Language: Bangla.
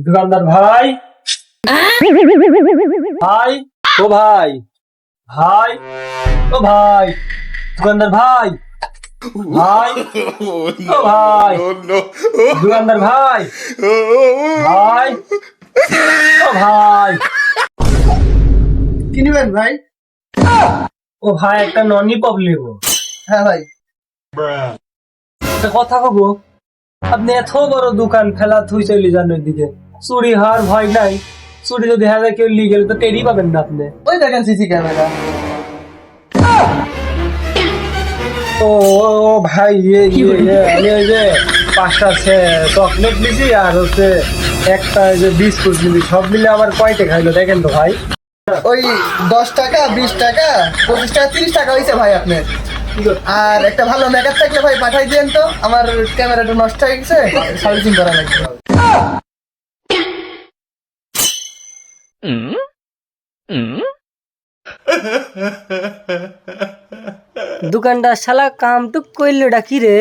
दुकानदार भाई भाई ओ भाई भाई ओ भाई दुकानदार भाई भाई ओ भाई दुकानदार भाई भाई ओ भाई কি নিবেন ভাই? ও ভাই একটা ননি পপ নেবো হ্যাঁ ভাই। একটা কথা কবো আপনি এত বড় দোকান ফেলা থুই চলে যান ওইদিকে চুরি হওয়ার ভয় নাই চুরি যদি দেখা যায় কেউ লিয়ে গেলে তো টেরই পাবেন না আপনি ওই দেখেন সিসি ক্যামেরা। ও ও ভাই আমি ওই যে 5টা চকলেট নিছি আর হচ্ছে একটা ওই যে বিস্কুট নিছি সব মিলে আমার কয়টা খাইলো দেখেন তো ভাই ওই 10 টাকা 20 টাকা 25 টাকা 30 টাকা হয়েছে ভাই আপনার। আর একটা ভালো মেকআপ থাকলে ভাই পাঠাই দিয়েন তো, আমার ক্যামেরাটা নষ্ট হয়ে গেছে, সার্ভিসিং করা লাগবে। দোকানদার শালা কাম টুক কইলো ডাকি রে।